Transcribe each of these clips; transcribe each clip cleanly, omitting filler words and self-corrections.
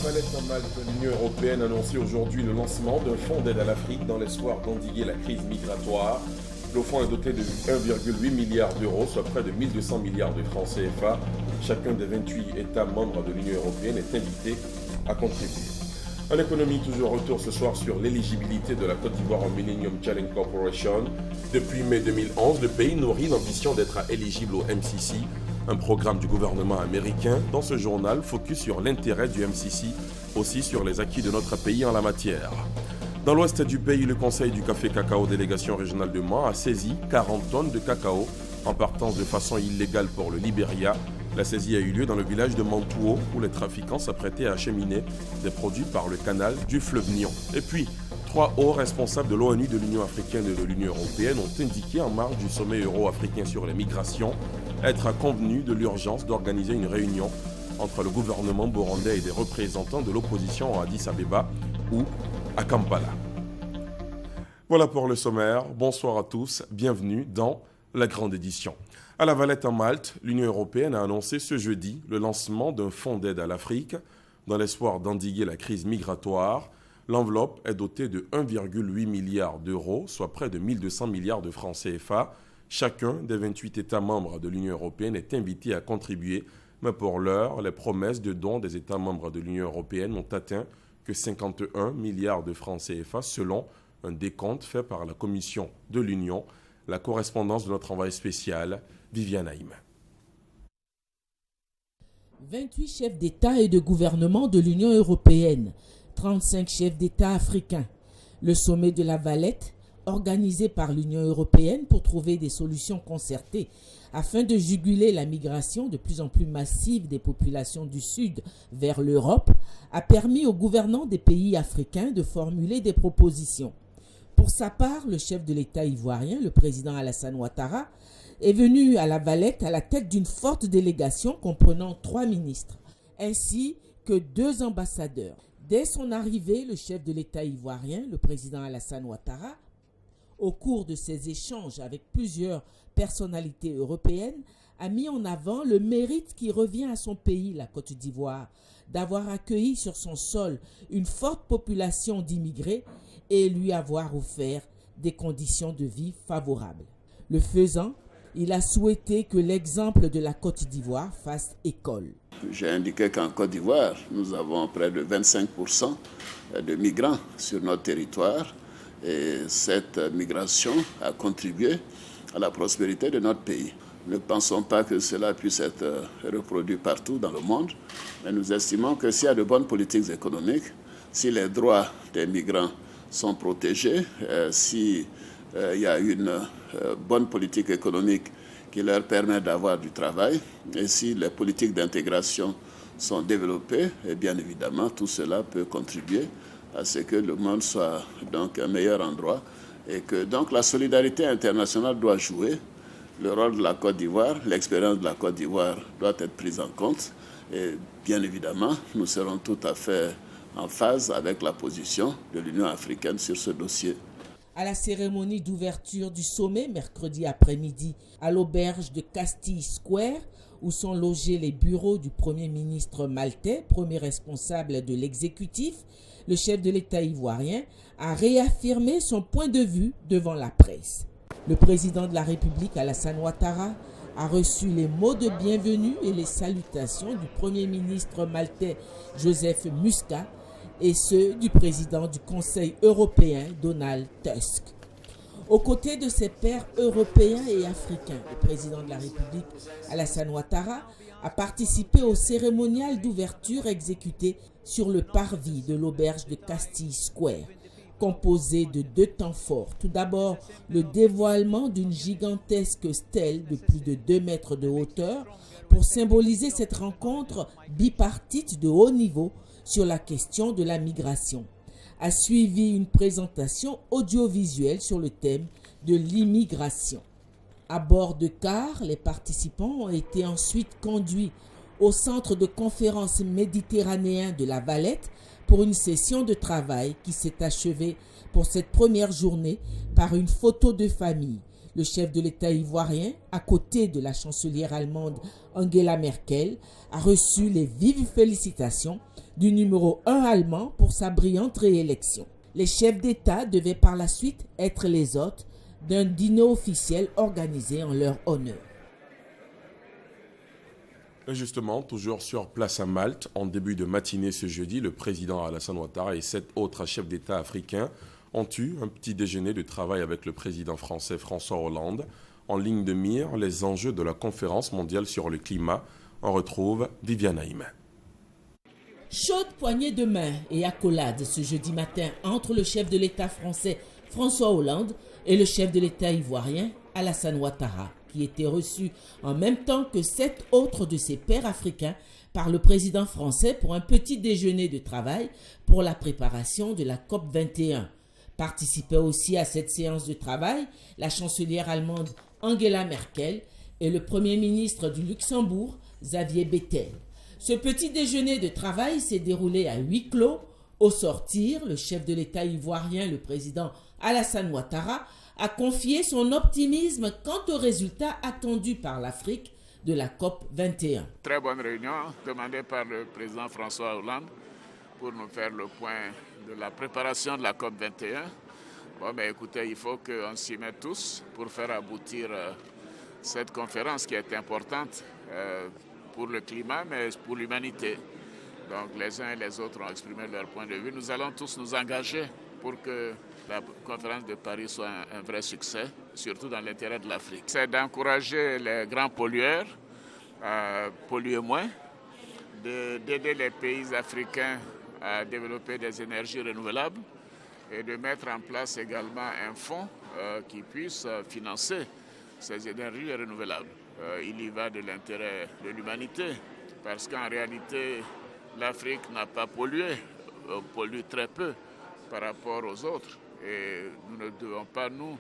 Valette en Malte, l'Union européenne a annoncé aujourd'hui le lancement d'un fonds d'aide à l'Afrique dans l'espoir d'endiguer la crise migratoire. Le fonds est doté de 1,8 milliard d'euros, soit près de 1200 milliards de francs CFA. Chacun des 28 États membres de l'Union européenne est invité à contribuer. En économie, toujours retour ce soir sur l'éligibilité de la Côte d'Ivoire au Millennium Challenge Corporation. Depuis mai 2011, le pays nourrit l'ambition d'être éligible au MCC, un programme du gouvernement américain. Dans ce journal, focus sur l'intérêt du MCC, aussi sur les acquis de notre pays en la matière. Dans l'ouest du pays, le Conseil du café cacao délégation régionale de Mans a saisi 40 tonnes de cacao en partance de façon illégale pour le Libéria. La saisie a eu lieu dans le village de Mantuo où les trafiquants s'apprêtaient à acheminer des produits par le canal du fleuve Nion. Et puis, 3 hauts responsables de l'ONU, de l'Union africaine et de l'Union européenne ont indiqué en marge du sommet euro-africain sur les migrations être convenus de l'urgence d'organiser une réunion entre le gouvernement burundais et des représentants de l'opposition à Addis Abeba ou à Kampala. Voilà pour le sommaire. Bonsoir à tous. Bienvenue dans la grande édition. À La Valette en Malte, l'Union européenne a annoncé ce jeudi le lancement d'un fonds d'aide à l'Afrique dans l'espoir d'endiguer la crise migratoire. L'enveloppe est dotée de 1,8 milliard d'euros, soit près de 1200 milliards de francs CFA. Chacun des 28 États membres de l'Union européenne est invité à contribuer, mais pour l'heure, les promesses de dons des États membres de l'Union européenne n'ont atteint que 51 milliards de francs CFA selon un décompte fait par la Commission de l'Union. La correspondance de notre envoyé spécial, Viviane Haïm. 28 chefs d'État et de gouvernement de l'Union européenne, 35 chefs d'État africains. Le sommet de La Valette, organisé par l'Union européenne pour trouver des solutions concertées afin de juguler la migration de plus en plus massive des populations du Sud vers l'Europe, a permis aux gouvernants des pays africains de formuler des propositions. Pour sa part, le chef de l'État ivoirien, le président Alassane Ouattara, est venu à La Valette à la tête d'une forte délégation comprenant 3 ministres, ainsi que 2 ambassadeurs. Dès son arrivée, le chef de l'État ivoirien, le président Alassane Ouattara, au cours de ses échanges avec plusieurs personnalités européennes, a mis en avant le mérite qui revient à son pays, la Côte d'Ivoire, d'avoir accueilli sur son sol une forte population d'immigrés et lui avoir offert des conditions de vie favorables. Le faisant, il a souhaité que l'exemple de la Côte d'Ivoire fasse école. J'ai indiqué qu'en Côte d'Ivoire, nous avons près de 25% de migrants sur notre territoire et cette migration a contribué à la prospérité de notre pays. Ne pensons pas que cela puisse être reproduit partout dans le monde, mais nous estimons que s'il y a de bonnes politiques économiques, si les droits des migrants sont protégés, s'il y a une bonne politique économique qui leur permet d'avoir du travail, et si les politiques d'intégration sont développées, et bien évidemment, tout cela peut contribuer à ce que le monde soit donc un meilleur endroit et que donc la solidarité internationale doit jouer le rôle de la Côte d'Ivoire, l'expérience de la Côte d'Ivoire doit être prise en compte et bien évidemment, nous serons tout à fait en phase avec la position de l'Union africaine sur ce dossier. À la cérémonie d'ouverture du sommet mercredi après-midi à l'auberge de Castille Square, où sont logés les bureaux du Premier ministre maltais, premier responsable de l'exécutif, le chef de l'État ivoirien a réaffirmé son point de vue devant la presse. Le président de la République, Alassane Ouattara, a reçu les mots de bienvenue et les salutations du Premier ministre maltais, Joseph Muscat, et ceux du président du Conseil européen, Donald Tusk. Aux côtés de ses pairs européens et africains, le président de la République, Alassane Ouattara, a participé au cérémonial d'ouverture exécuté sur le parvis de l'auberge de Castille Square, composé de 2 temps forts. Tout d'abord, le dévoilement d'une gigantesque stèle de plus de 2 mètres de hauteur pour symboliser cette rencontre bipartite de haut niveau sur la question de la migration. A suivi une présentation audiovisuelle sur le thème de l'immigration. À bord de car, les participants ont été ensuite conduits au centre de conférence méditerranéen de La Valette pour une session de travail qui s'est achevée pour cette première journée par une photo de famille, Le chef de l'État ivoirien, à côté de la chancelière allemande Angela Merkel, a reçu les vives félicitations du numéro 1 allemand pour sa brillante réélection. Les chefs d'État devaient par la suite être les hôtes d'un dîner officiel organisé en leur honneur. Et justement, toujours sur place à Malte, en début de matinée ce jeudi, le président Alassane Ouattara et 7 autres chefs d'État africains ont eu un petit déjeuner de travail avec le président français François Hollande. En ligne de mire, les enjeux de la conférence mondiale sur le climat. On retrouve Viviane Haïm. Chaude poignée de main et accolade ce jeudi matin entre le chef de l'État français François Hollande et le chef de l'État ivoirien Alassane Ouattara, qui était reçu en même temps que 7 autres de ses pairs africains par le président français pour un petit déjeuner de travail pour la préparation de la COP21. Participaient aussi à cette séance de travail la chancelière allemande Angela Merkel et le premier ministre du Luxembourg, Xavier Bettel. Ce petit déjeuner de travail s'est déroulé à huis clos. Au sortir, le chef de l'État ivoirien, le président Alassane Ouattara, a confié son optimisme quant aux résultats attendus par l'Afrique de la COP21. Très bonne réunion demandée par le président François Hollande pour nous faire le point de la préparation de la COP21. Bon, ben écoutez, il faut qu'on s'y mette tous pour faire aboutir cette conférence qui est importante pour le climat, mais pour l'humanité. Donc les uns et les autres ont exprimé leur point de vue. Nous allons tous nous engager pour que la conférence de Paris soit un vrai succès, surtout dans l'intérêt de l'Afrique. C'est d'encourager les grands pollueurs à polluer moins, d'aider les pays africains à développer des énergies renouvelables et de mettre en place également un fonds qui puisse financer ces énergies renouvelables. Il y va de l'intérêt de l'humanité parce qu'en réalité, l'Afrique n'a pas pollué, pollue très peu par rapport aux autres. Et nous ne devons pas, nous,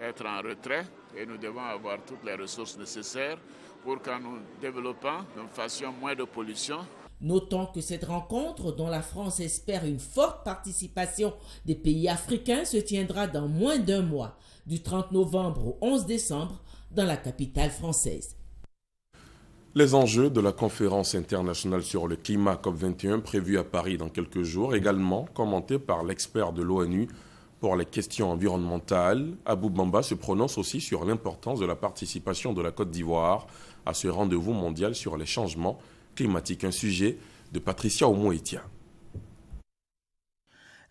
être en retrait et nous devons avoir toutes les ressources nécessaires pour qu'en nous développant, nous fassions moins de pollution. Notons que cette rencontre, dont la France espère une forte participation des pays africains, se tiendra dans moins d'un mois, du 30 novembre au 11 décembre, dans la capitale française. Les enjeux de la conférence internationale sur le climat COP21 prévue à Paris dans quelques jours, également commentés par l'expert de l'ONU pour les questions environnementales. Abou Bamba se prononce aussi sur l'importance de la participation de la Côte d'Ivoire à ce rendez-vous mondial sur les changements climatiques. Un sujet de Patricia Omoetia.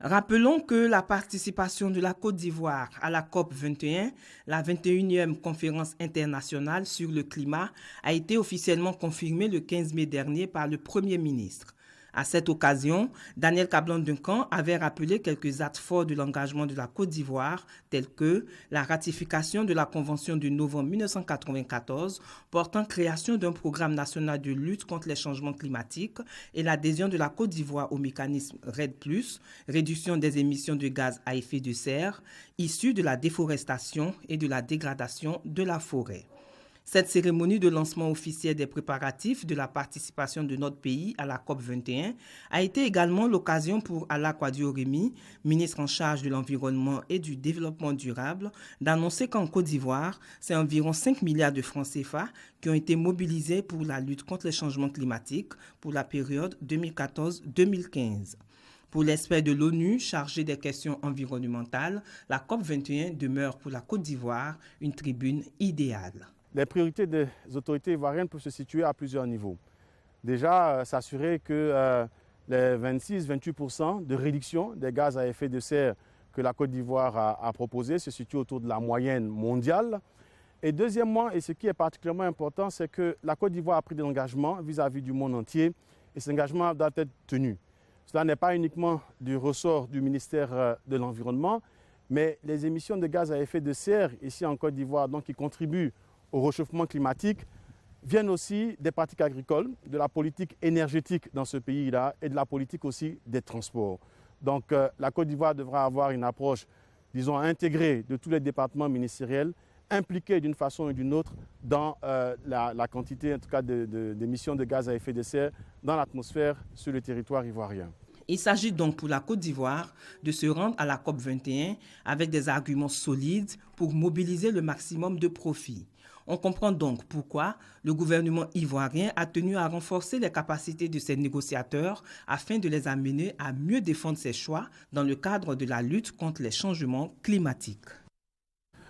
Rappelons que la participation de la Côte d'Ivoire à la COP21, la 21e conférence internationale sur le climat, a été officiellement confirmée le 15 mai dernier par le Premier ministre. À cette occasion, Daniel Kablan-Duncan avait rappelé quelques actes forts de l'engagement de la Côte d'Ivoire, tels que la ratification de la Convention de novembre 1994 portant création d'un programme national de lutte contre les changements climatiques et l'adhésion de la Côte d'Ivoire au mécanisme REDD+, réduction des émissions de gaz à effet de serre, issues de la déforestation et de la dégradation de la forêt. Cette cérémonie de lancement officiel des préparatifs de la participation de notre pays à la COP21 a été également l'occasion pour Alla Quadio-Remi, ministre en charge de l'environnement et du développement durable, d'annoncer qu'en Côte d'Ivoire, c'est environ 5 milliards de francs CFA qui ont été mobilisés pour la lutte contre les changements climatiques pour la période 2014-2015. Pour l'expert de l'ONU chargé des questions environnementales, la COP21 demeure pour la Côte d'Ivoire une tribune idéale. Les priorités des autorités ivoiriennes peuvent se situer à plusieurs niveaux. Déjà, s'assurer que les 26-28% de réduction des gaz à effet de serre que la Côte d'Ivoire a proposé se situent autour de la moyenne mondiale. Et deuxièmement, et ce qui est particulièrement important, c'est que la Côte d'Ivoire a pris des engagements vis-à-vis du monde entier et cet engagement doit être tenu. Cela n'est pas uniquement du ressort du ministère de l'Environnement, mais les émissions de gaz à effet de serre ici en Côte d'Ivoire, donc qui contribuent au réchauffement climatique, viennent aussi des pratiques agricoles, de la politique énergétique dans ce pays-là et de la politique aussi des transports. Donc la Côte d'Ivoire devra avoir une approche, disons, intégrée de tous les départements ministériels, impliqués d'une façon ou d'une autre dans la quantité, en tout cas, d'émissions de gaz à effet de serre dans l'atmosphère sur le territoire ivoirien. Il s'agit donc pour la Côte d'Ivoire de se rendre à la COP 21 avec des arguments solides pour mobiliser le maximum de profits. On comprend donc pourquoi le gouvernement ivoirien a tenu à renforcer les capacités de ses négociateurs afin de les amener à mieux défendre ses choix dans le cadre de la lutte contre les changements climatiques.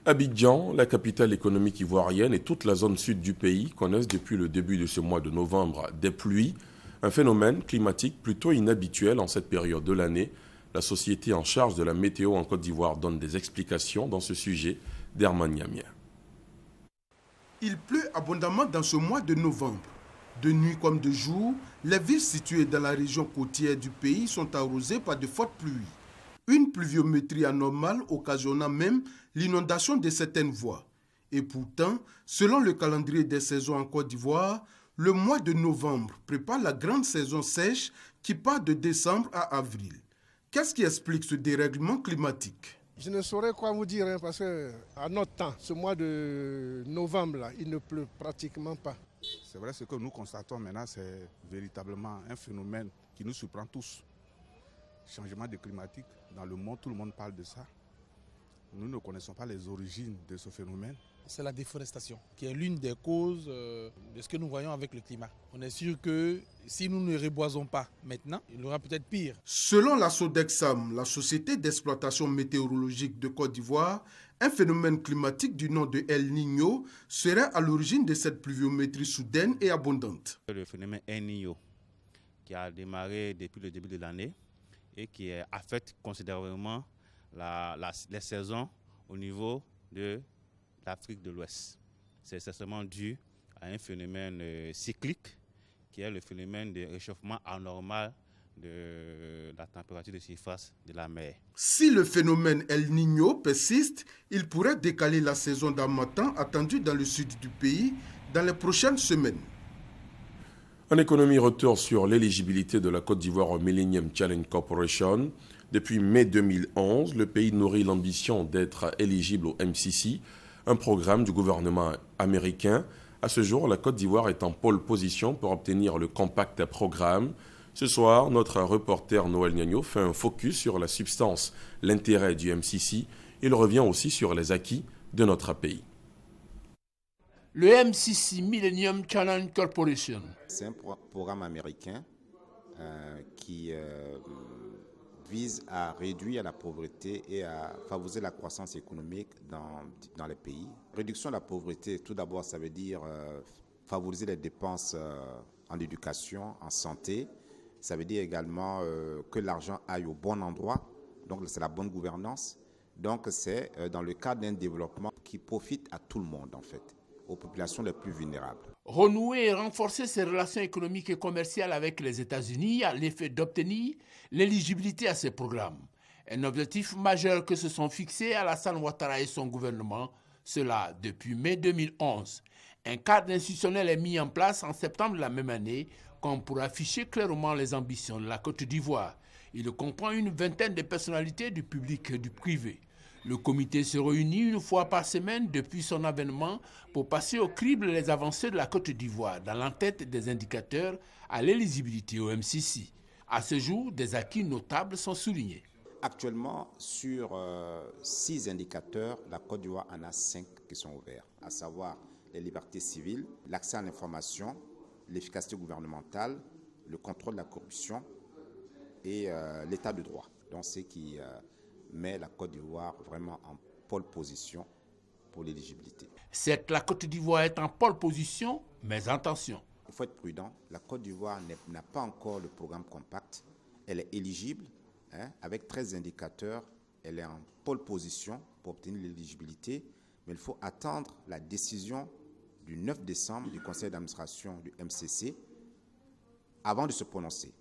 Abidjan, la capitale économique ivoirienne et toute la zone sud du pays connaissent depuis le début de ce mois de novembre des pluies, un phénomène climatique plutôt inhabituel en cette période de l'année. La société en charge de la météo en Côte d'Ivoire donne des explications dans ce sujet. Derman Yamia. Il pleut abondamment dans ce mois de novembre. De nuit comme de jour, les villes situées dans la région côtière du pays sont arrosées par de fortes pluies. Une pluviométrie anormale occasionnant même l'inondation de certaines voies. Et pourtant, selon le calendrier des saisons en Côte d'Ivoire, le mois de novembre prépare la grande saison sèche qui part de décembre à avril. Qu'est-ce qui explique ce dérèglement climatique ? Je ne saurais quoi vous dire, parce qu'à notre temps, ce mois de novembre, là, il ne pleut pratiquement pas. C'est vrai, ce que nous constatons maintenant, c'est véritablement un phénomène qui nous surprend tous. Changement de climatique, dans le monde, tout le monde parle de ça. Nous ne connaissons pas les origines de ce phénomène. C'est la déforestation qui est l'une des causes de ce que nous voyons avec le climat. On est sûr que si nous ne reboisons pas maintenant, il y aura peut-être pire. Selon la Sodexam, la société d'exploitation météorologique de Côte d'Ivoire, un phénomène climatique du nom de El Niño serait à l'origine de cette pluviométrie soudaine et abondante. Le phénomène El Niño qui a démarré depuis le début de l'année et qui affecte considérablement les saisons au niveau de l'Afrique de l'Ouest. C'est essentiellement dû à un phénomène cyclique qui est le phénomène de réchauffement anormal de la température de surface de la mer. Si le phénomène El Niño persiste, il pourrait décaler la saison d'harmattan attendue dans le sud du pays dans les prochaines semaines. En économie, retour sur l'éligibilité de la Côte d'Ivoire au Millennium Challenge Corporation. Depuis mai 2011, le pays nourrit l'ambition d'être éligible au MCC, un programme du gouvernement américain. À ce jour, la Côte d'Ivoire est en pole position pour obtenir le compact programme. Ce soir, notre reporter Noël Niagno fait un focus sur la substance, l'intérêt du MCC. Il revient aussi sur les acquis de notre pays. Le MCC, Millennium Challenge Corporation. C'est un programme américain qui vise à réduire la pauvreté et à favoriser la croissance économique dans les pays. Réduction de la pauvreté, tout d'abord, ça veut dire favoriser les dépenses en éducation, en santé. Ça veut dire également que l'argent aille au bon endroit. Donc, c'est la bonne gouvernance. Donc, c'est dans le cadre d'un développement qui profite à tout le monde, en fait, aux populations les plus vulnérables. Renouer et renforcer ses relations économiques et commerciales avec les États-Unis à l'effet d'obtenir l'éligibilité à ces programmes. Un objectif majeur que se sont fixés Alassane Ouattara et son gouvernement, cela depuis mai 2011. Un cadre institutionnel est mis en place en septembre de la même année, comme pour afficher clairement les ambitions de la Côte d'Ivoire. Il comprend une vingtaine de personnalités du public et du privé. Le comité se réunit une fois par semaine depuis son avènement pour passer au crible les avancées de la Côte d'Ivoire dans l'entête des indicateurs à l'éligibilité au MCC. À ce jour, des acquis notables sont soulignés. Actuellement, sur 6 indicateurs, la Côte d'Ivoire en a 5 qui sont ouverts, à savoir les libertés civiles, l'accès à l'information, l'efficacité gouvernementale, le contrôle de la corruption et l'état de droit. Donc, c'est qui met la Côte d'Ivoire vraiment en pole position pour l'éligibilité. Certes, la Côte d'Ivoire est en pole position, mais attention. Il faut être prudent. La Côte d'Ivoire n'a pas encore le programme compact. Elle est éligible avec 13 indicateurs. Elle est en pole position pour obtenir l'éligibilité. Mais il faut attendre la décision du 9 décembre du conseil d'administration du MCC avant de se prononcer.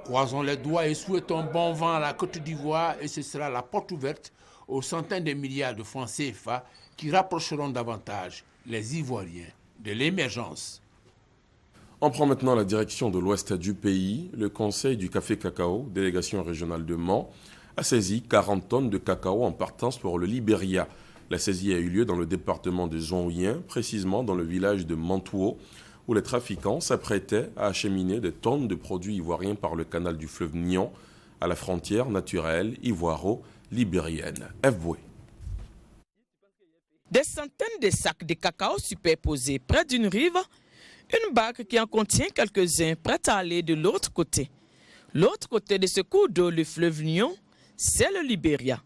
Croisons les doigts et souhaitons bon vent à la Côte d'Ivoire et ce sera la porte ouverte aux centaines de milliards de francs CFA qui rapprocheront davantage les Ivoiriens de l'émergence. On prend maintenant la direction de l'ouest du pays. Le Conseil du café cacao, délégation régionale de Mans, a saisi 40 tonnes de cacao en partance pour le Libéria. La saisie a eu lieu dans le département de Zonguien, précisément dans le village de Mantuo, où les trafiquants s'apprêtaient à acheminer des tonnes de produits ivoiriens par le canal du fleuve Nion à la frontière naturelle ivoiro-libérienne. F. Boué. Des centaines de sacs de cacao superposés près d'une rive, une barque qui en contient quelques-uns prête à aller de l'autre côté. L'autre côté de ce cours d'eau, le fleuve Nion, c'est le Libéria.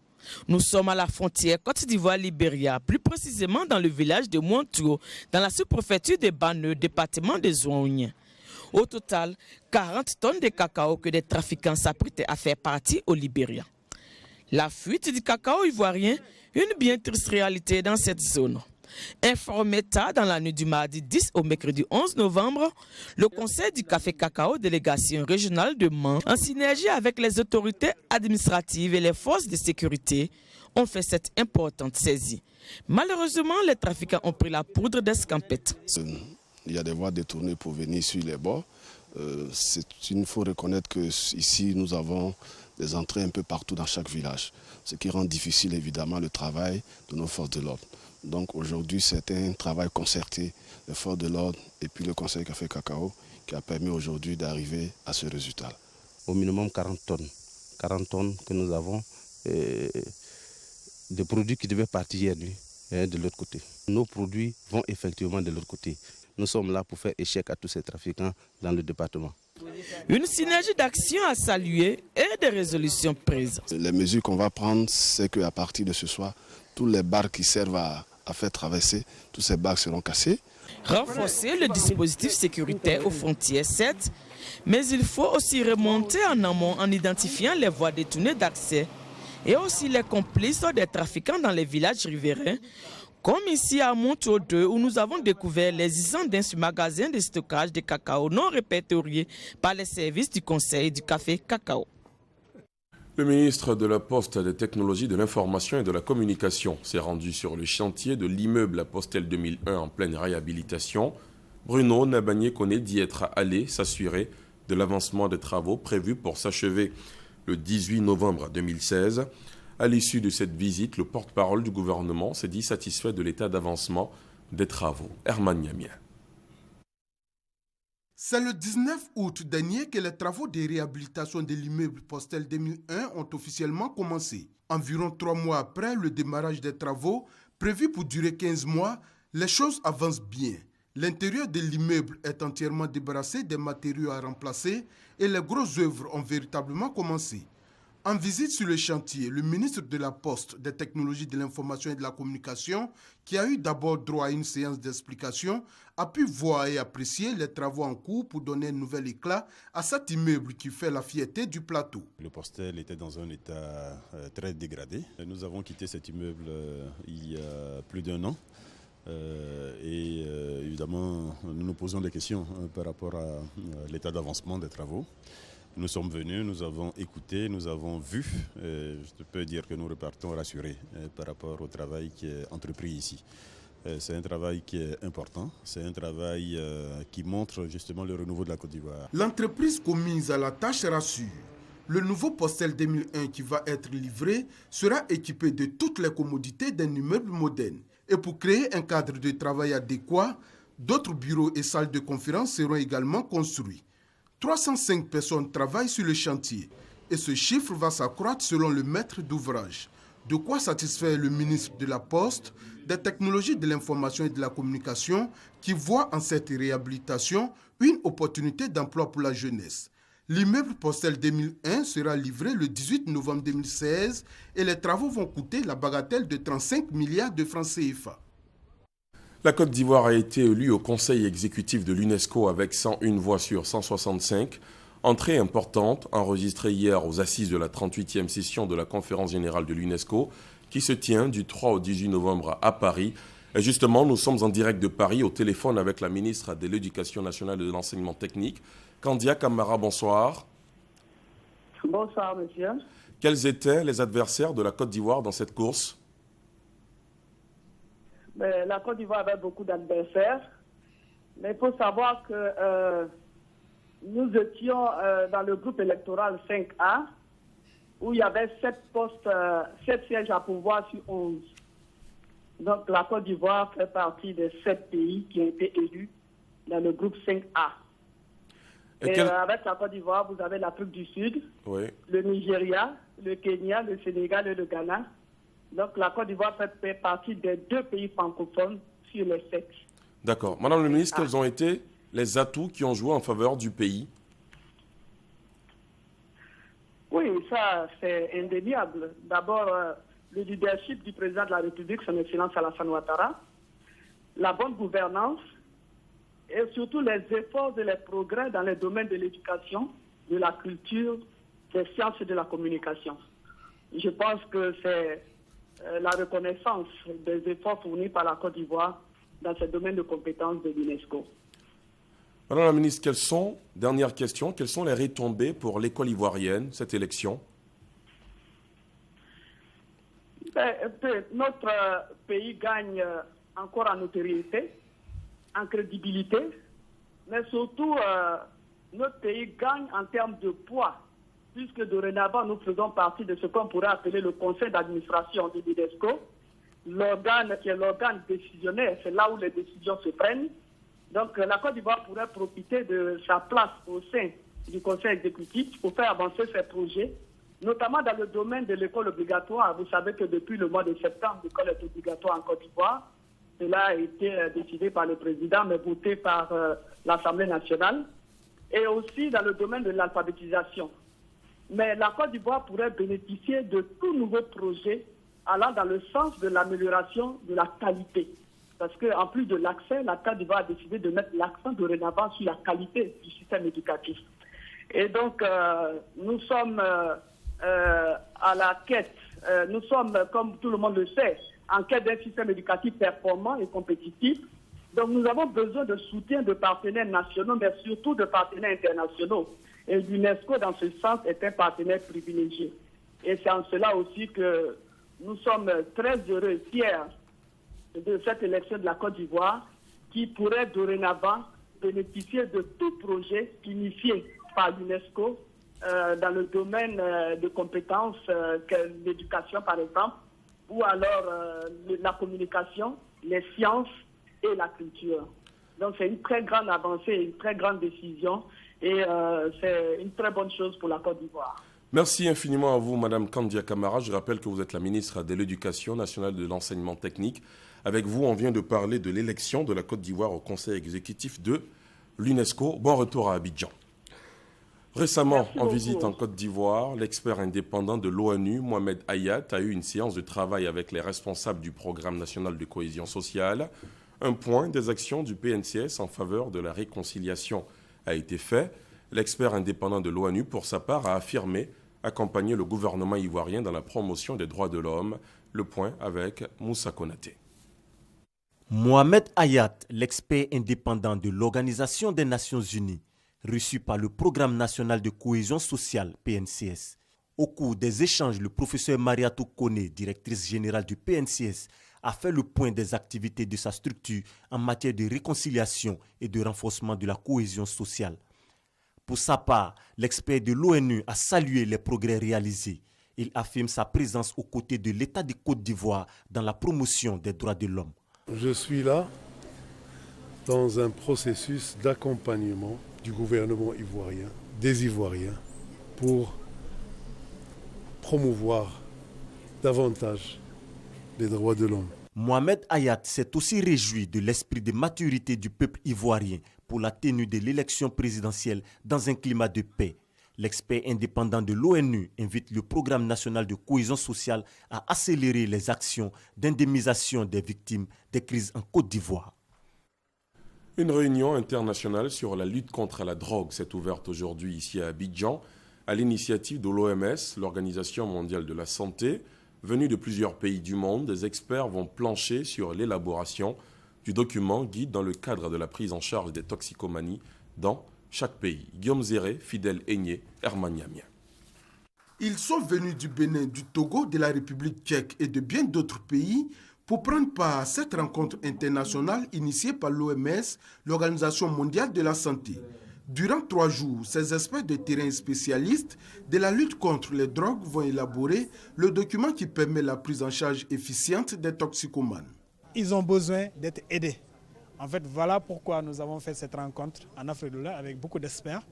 Nous sommes à la frontière Côte d'Ivoire-Libéria, plus précisément dans le village de Montuo, dans la sous-préfecture de Baneu, département de Zouaougne. Au total, 40 tonnes de cacao que des trafiquants s'apprêtaient à faire partir au Libéria. La fuite du cacao ivoirien, une bien triste réalité dans cette zone. Informé tard dans la nuit du mardi 10 au mercredi 11 novembre, le Conseil du Café Cacao, délégation régionale de Mans, en synergie avec les autorités administratives et les forces de sécurité, ont fait cette importante saisie. Malheureusement, les trafiquants ont pris la poudre d'escampette. Il y a des voies détournées pour venir sur les bords. Il faut reconnaître qu'ici, nous avons des entrées un peu partout dans chaque village, ce qui rend difficile évidemment le travail de nos forces de l'ordre. Donc aujourd'hui, c'est un travail concerté des forces de l'ordre et puis le Conseil Café Cacao qui a permis aujourd'hui d'arriver à ce résultat. Au minimum 40 tonnes. 40 tonnes que nous avons de produits qui devaient partir hier nuit de l'autre côté. Nos produits vont effectivement de l'autre côté. Nous sommes là pour faire échec à tous ces trafiquants dans le département. Une synergie d'action à saluer et des résolutions prises. Les mesures qu'on va prendre, c'est qu'à partir de ce soir, tous les barques qui servent à faire traverser, tous ces barques seront cassées. Renforcer le dispositif sécuritaire aux frontières, certes, mais il faut aussi remonter en amont en identifiant les voies détournées d'accès et aussi les complices des trafiquants dans les villages riverains, comme ici à Montuo 2 où nous avons découvert l'existence d'un magasin de stockage de cacao non répertorié par les services du Conseil du Café Cacao. Le ministre de la Poste, des Technologies de l'Information et de la Communication s'est rendu sur le chantier de l'immeuble Apostel 2001 en pleine réhabilitation. Bruno Nabagné-Koné dit être allé s'assurer de l'avancement des travaux prévus pour s'achever le 18 novembre 2016. À l'issue de cette visite, le porte-parole du gouvernement s'est dit satisfait de l'état d'avancement des travaux. Herman Niamien. C'est le 19 août dernier que les travaux de réhabilitation de l'immeuble Postel 2001 ont officiellement commencé. Environ 3 mois après le démarrage des travaux, prévus pour durer 15 mois, les choses avancent bien. L'intérieur de l'immeuble est entièrement débarrassé des matériaux à remplacer et les grosses œuvres ont véritablement commencé. En visite sur le chantier, le ministre de la Poste, des Technologies de l'Information et de la Communication, qui a eu d'abord droit à une séance d'explication, a pu voir et apprécier les travaux en cours pour donner un nouvel éclat à cet immeuble qui fait la fierté du plateau. Le Postel était dans un état très dégradé. Nous avons quitté cet immeuble il y a plus d'1 an. Évidemment, nous nous posons des questions par rapport à l'état d'avancement des travaux. Nous sommes venus, nous avons écouté, nous avons vu. Je peux dire que nous repartons rassurés par rapport au travail qui est entrepris ici. C'est un travail qui est important, c'est un travail qui montre justement le renouveau de la Côte d'Ivoire. L'entreprise commise à la tâche rassure. Le nouveau Postel 2001 qui va être livré sera équipé de toutes les commodités d'un immeuble moderne. Et pour créer un cadre de travail adéquat, d'autres bureaux et salles de conférence seront également construits. 305 personnes travaillent sur le chantier et ce chiffre va s'accroître selon le maître d'ouvrage. De quoi satisfaire le ministre de la Poste, des Technologies de l'Information et de la Communication qui voit en cette réhabilitation une opportunité d'emploi pour la jeunesse. L'immeuble Postel 2001 sera livré le 18 novembre 2016 et les travaux vont coûter la bagatelle de 35 milliards de francs CFA. La Côte d'Ivoire a été élue au Conseil exécutif de l'UNESCO avec 101 voix sur 165. Entrée importante enregistrée hier aux assises de la 38e session de la Conférence générale de l'UNESCO qui se tient du 3 au 18 novembre à Paris. Et justement, nous sommes en direct de Paris au téléphone avec la ministre de l'Éducation nationale et de l'enseignement technique. Candia Camara, bonsoir. Bonsoir, monsieur. Quels étaient les adversaires de la Côte d'Ivoire dans cette course ? La Côte d'Ivoire avait beaucoup d'adversaires, mais il faut savoir que nous étions dans le groupe électoral 5A, où il y avait 7 sièges à pouvoir sur 11. Donc la Côte d'Ivoire fait partie des 7 pays qui ont été élus dans le groupe 5A. Et avec la Côte d'Ivoire, vous avez l'Afrique du Sud, le Nigeria, le Kenya, le Sénégal et le Ghana. Donc la Côte d'Ivoire fait partie des 2 pays francophones sur les 7. D'accord. Madame le ministre, quels ont été les atouts qui ont joué en faveur du pays? Oui, ça c'est indéniable. D'abord, le leadership du président de la République, son Excellence Alassane Ouattara, la bonne gouvernance, et surtout les efforts et les progrès dans les domaines de l'éducation, de la culture, des sciences et de la communication. Je pense que c'est la reconnaissance des efforts fournis par la Côte d'Ivoire dans ce domaine de compétences de l'UNESCO. Madame la ministre, dernière question, quelles sont les retombées pour l'école ivoirienne, cette élection? Notre pays gagne encore en notoriété, en crédibilité, mais surtout notre pays gagne en termes de poids, puisque dorénavant nous faisons partie de ce qu'on pourrait appeler le conseil d'administration de l'UNESCO, l'organe qui est l'organe décisionnaire, c'est là où les décisions se prennent. Donc la Côte d'Ivoire pourrait profiter de sa place au sein du conseil exécutif pour faire avancer ses projets, notamment dans le domaine de l'école obligatoire. Vous savez que depuis le mois de septembre, l'école est obligatoire en Côte d'Ivoire. Cela a été décidé par le président, mais voté par l'Assemblée nationale. Et aussi dans le domaine de l'alphabétisation. Mais la Côte d'Ivoire pourrait bénéficier de tout nouveau projet allant dans le sens de l'amélioration de la qualité. Parce qu'en plus de l'accès, la Côte d'Ivoire a décidé de mettre l'accent dorénavant sur la qualité du système éducatif. Et donc, nous sommes à la quête, nous sommes, comme tout le monde le sait, en quête d'un système éducatif performant et compétitif. Donc, nous avons besoin de soutien de partenaires nationaux, mais surtout de partenaires internationaux. Et l'UNESCO, dans ce sens, est un partenaire privilégié. Et c'est en cela aussi que nous sommes très heureux, fiers de cette élection de la Côte d'Ivoire qui pourrait dorénavant bénéficier de tout projet initié par l'UNESCO dans le domaine de compétences, l'éducation par exemple, ou alors la communication, les sciences et la culture. Donc c'est une très grande avancée, une très grande décision et c'est une très bonne chose pour la Côte d'Ivoire. Merci infiniment à vous, Madame Kandia Camara. Je rappelle que vous êtes la ministre de l'Éducation nationale de l'enseignement technique. Avec vous, on vient de parler de l'élection de la Côte d'Ivoire au conseil exécutif de l'UNESCO. Bon retour à Abidjan. Récemment, en visite en Côte d'Ivoire, l'expert indépendant de l'ONU, Mohamed Hayat, a eu une séance de travail avec les responsables du programme national de cohésion sociale. Un point des actions du PNCS en faveur de la réconciliation a été fait. L'expert indépendant de l'ONU, pour sa part, a affirmé accompagner le gouvernement ivoirien dans la promotion des droits de l'homme. Le point avec Moussa Konaté. Mohamed Hayat, l'expert indépendant de l'Organisation des Nations Unies, reçu par le Programme national de cohésion sociale, PNCS. Au cours des échanges, le professeur Mariatou Kone, directrice générale du PNCS, a fait le point des activités de sa structure en matière de réconciliation et de renforcement de la cohésion sociale. Pour sa part, l'expert de l'ONU a salué les progrès réalisés. Il affirme sa présence aux côtés de l'État de Côte d'Ivoire dans la promotion des droits de l'homme. Je suis là dans un processus d'accompagnement du gouvernement ivoirien, des Ivoiriens, pour promouvoir davantage les droits de l'homme. Mohamed Hayat s'est aussi réjoui de l'esprit de maturité du peuple ivoirien pour la tenue de l'élection présidentielle dans un climat de paix. L'expert indépendant de l'ONU invite le Programme national de cohésion sociale à accélérer les actions d'indemnisation des victimes des crises en Côte d'Ivoire. Une réunion internationale sur la lutte contre la drogue s'est ouverte aujourd'hui ici à Abidjan, à l'initiative de l'OMS, l'Organisation mondiale de la santé. Venus de plusieurs pays du monde, des experts vont plancher sur l'élaboration du document guide dans le cadre de la prise en charge des toxicomanies dans chaque pays. Guillaume Zéré, Fidèle Aigné, Hermaniamien. Ils sont venus du Bénin, du Togo, de la République tchèque et de bien d'autres pays pour prendre part à cette rencontre internationale initiée par l'OMS, l'Organisation mondiale de la santé. Durant 3 jours, ces experts de terrain spécialistes de la lutte contre les drogues vont élaborer le document qui permet la prise en charge efficiente des toxicomanes. Ils ont besoin d'être aidés En fait, voilà pourquoi nous avons fait cette rencontre en Afrique de l'Ouest avec beaucoup d'experts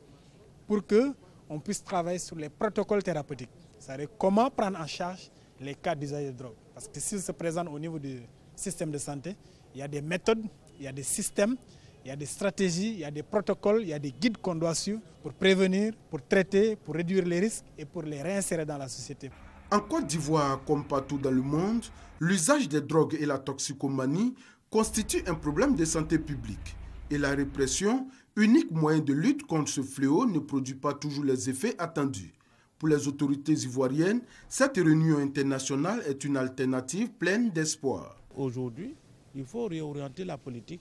pour qu'on puisse travailler sur les protocoles thérapeutiques. C'est-à-dire comment prendre en charge les cas d'usage de drogue. Parce que s'ils se présentent au niveau du système de santé, il y a des méthodes, il y a des systèmes, il y a des stratégies, il y a des protocoles, il y a des guides qu'on doit suivre pour prévenir, pour traiter, pour réduire les risques et pour les réinsérer dans la société. En Côte d'Ivoire, comme partout dans le monde, l'usage des drogues et la toxicomanie constituent un problème de santé publique. Et la répression, unique moyen de lutte contre ce fléau, ne produit pas toujours les effets attendus. Pour les autorités ivoiriennes, cette réunion internationale est une alternative pleine d'espoir. Aujourd'hui, il faut réorienter la politique,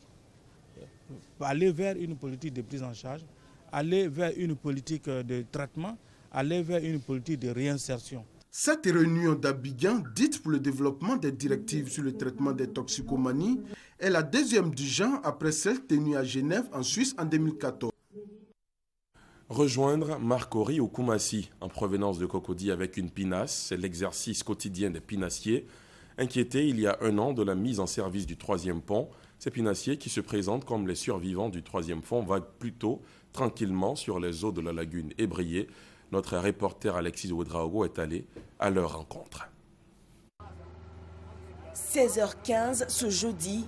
aller vers une politique de prise en charge, aller vers une politique de traitement, aller vers une politique de réinsertion. Cette réunion d'Abidjan, dite pour le développement des directives sur le traitement des toxicomanies, est la deuxième du genre après celle tenue à Genève en Suisse en 2014. Rejoindre Marc Horry au Koumassi, en provenance de Cocody avec une pinasse, c'est l'exercice quotidien des pinassiers. Inquiétés il y a un an de la mise en service du troisième pont, ces pinassiers qui se présentent comme les survivants du troisième pont vaguent plutôt tranquillement sur les eaux de la lagune ébriée. Notre reporter Alexis Ouedraogo est allé à leur rencontre. 16h15 ce jeudi,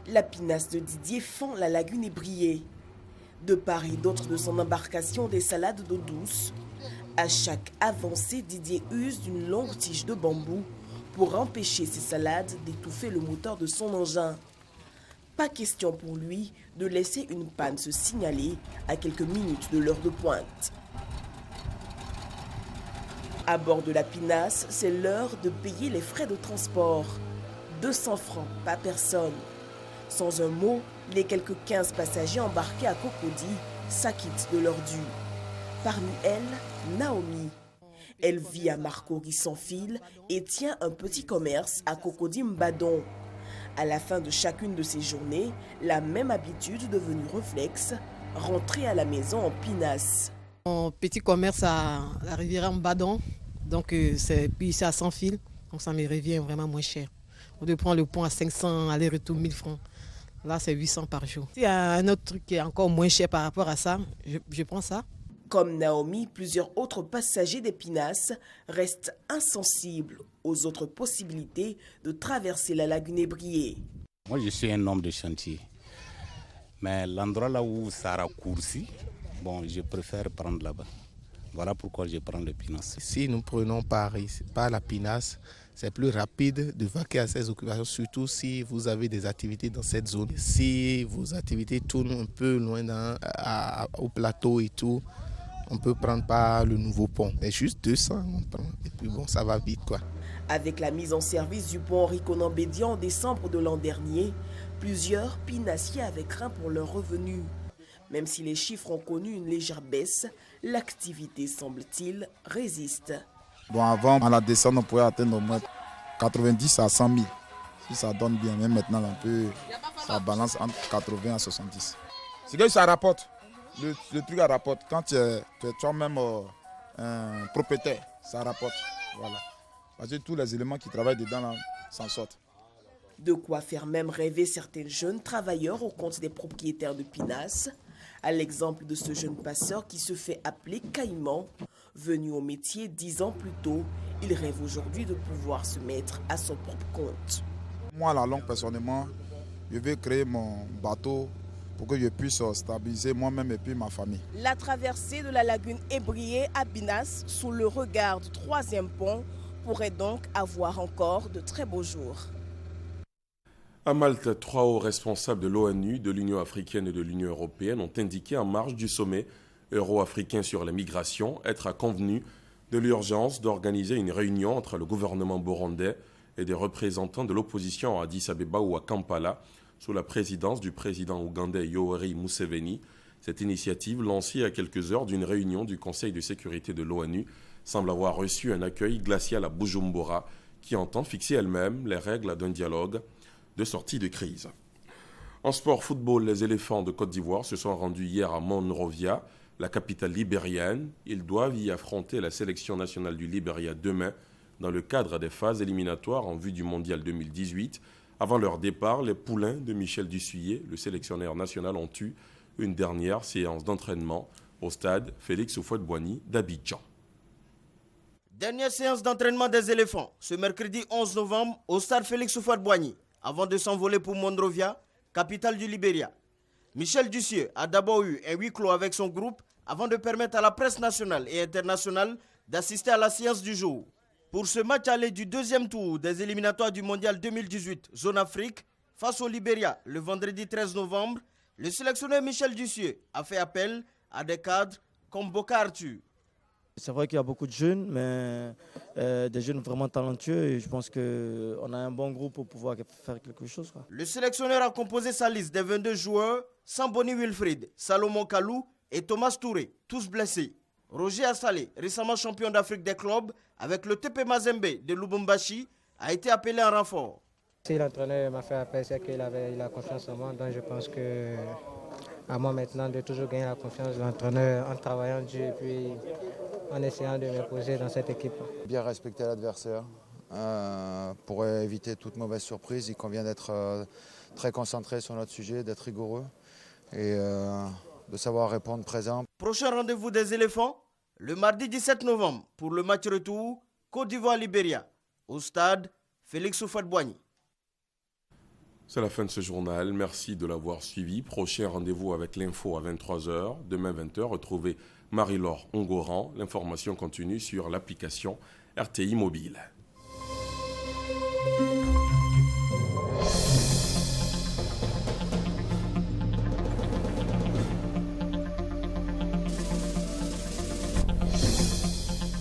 la pinasse de Didier fend la lagune ébriée. De part et d'autre de son embarcation des salades d'eau douce, à chaque avancée, Didier use d'une longue tige de bambou pour empêcher ses salades d'étouffer le moteur de son engin. Pas question pour lui de laisser une panne se signaler à quelques minutes de l'heure de pointe. À bord de la pinasse, c'est l'heure de payer les frais de transport. 200 francs par personne. Sans un mot, les quelques 15 passagers embarqués à Cocody s'acquittent de leur dû. Parmi elles, Naomi. Elle vit à Marc Horry sans fil et tient un petit commerce à Cocody Mbadon. À la fin de chacune de ces journées, la même habitude devenue réflexe, rentrer à la maison en pinasse. Mon petit commerce à la rivière Mbadon, donc c'est à 100 fil, donc ça me revient vraiment moins cher. On doit prendre le pont à 500, aller-retour 1000 francs. Là, c'est 800 par jour. Il y a un autre truc qui est encore moins cher par rapport à ça, je prends ça. Comme Naomi, plusieurs autres passagers des pinasses restent insensibles aux autres possibilités de traverser la lagune ébriée. Moi, je suis un homme de chantier. Mais l'endroit là où ça raccourcit, bon, je préfère prendre là-bas. Voilà pourquoi je prends le pinasse. Si nous prenons par la pinasse, c'est plus rapide de vaquer à ces occupations, surtout si vous avez des activités dans cette zone. Si vos activités tournent un peu loin au plateau et tout, on peut prendre par le nouveau pont. C'est juste 200, on prend. Et puis bon, ça va vite quoi. Avec la mise en service du pont Henri Konan Bédian en décembre de l'an dernier, plusieurs pinassiers avaient craint pour leurs revenus. Même si les chiffres ont connu une légère baisse, l'activité, semble-t-il, résiste. Bon, avant, à la descente, on pouvait atteindre au moins 90 à 100 000. Si ça donne bien, même maintenant, ça balance entre 80 à 70. C'est que ça rapporte. Le truc, ça rapporte. Quand tu es toi-même un propriétaire, ça rapporte. Voilà. Parce que tous les éléments qui travaillent dedans s'en sortent. De quoi faire même rêver certains jeunes travailleurs au compte des propriétaires de pinasses, à l'exemple de ce jeune passeur qui se fait appeler Caïman. Venu au métier 10 ans plus tôt, il rêve aujourd'hui de pouvoir se mettre à son propre compte. Moi, à la longue, personnellement, je vais créer mon bateau pour que je puisse stabiliser moi-même et puis ma famille. La traversée de la lagune ébriée à Binas, sous le regard du troisième pont, pourrait donc avoir encore de très beaux jours. À Malte, 3 hauts responsables de l'ONU, de l'Union africaine et de l'Union européenne ont indiqué en marge du sommet euro-africain sur la migration être convenu de l'urgence d'organiser une réunion entre le gouvernement burundais et des représentants de l'opposition à Addis Abeba ou à Kampala sous la présidence du président ougandais Yoweri Museveni. Cette initiative, lancée à quelques heures d'une réunion du Conseil de sécurité de l'ONU, semble avoir reçu un accueil glacial à Bujumbura qui entend fixer elle-même les règles d'un dialogue de sortie de crise. En sport football, les éléphants de Côte d'Ivoire se sont rendus hier à Monrovia, la capitale libérienne. Ils doivent y affronter la sélection nationale du Libéria demain dans le cadre des phases éliminatoires en vue du Mondial 2018 Avant leur départ, les poulains de Michel Dussuyer, le sélectionneur national, ont eu une dernière séance d'entraînement au stade Félix Houphouët-Boigny d'Abidjan. Dernière séance d'entraînement des éléphants, ce mercredi 11 novembre, au stade Félix Houphouët-Boigny, avant de s'envoler pour Monrovia, capitale du Libéria. Michel Dussuyer a d'abord eu un huis clos avec son groupe avant de permettre à la presse nationale et internationale d'assister à la séance du jour. Pour ce match aller du deuxième tour des éliminatoires du Mondial 2018 Zone Afrique, face au Libéria le vendredi 13 novembre, le sélectionneur Michel Dussuyer a fait appel à des cadres comme Boka Arthur. C'est vrai qu'il y a beaucoup de jeunes, mais des jeunes vraiment talentueux et je pense qu'on a un bon groupe pour pouvoir faire quelque chose. Le sélectionneur a composé sa liste des 22 joueurs sans Bonnie Wilfried, Salomon Kalou et Thomas Touré, tous blessés. Roger Assalé, récemment champion d'Afrique des clubs avec le TP Mazembe de Lubumbashi, a été appelé en renfort. Si l'entraîneur m'a fait appel, c'est qu'il avait la confiance en moi, donc je pense que à moi maintenant de toujours gagner la confiance de l'entraîneur en travaillant dur et puis en essayant de m'imposer dans cette équipe. Bien respecter l'adversaire. Pour éviter toute mauvaise surprise, il convient d'être très concentré sur notre sujet, d'être rigoureux et de savoir répondre présent. Prochain rendez-vous des éléphants, le mardi 17 novembre pour le match retour Côte d'Ivoire-Libéria au stade Félix Houphouët-Boigny. C'est la fin de ce journal. Merci de l'avoir suivi. Prochain rendez-vous avec l'info à 23h. Demain 20h, retrouvez Marie-Laure Ongoran. L'information continue sur l'application RTI Mobile.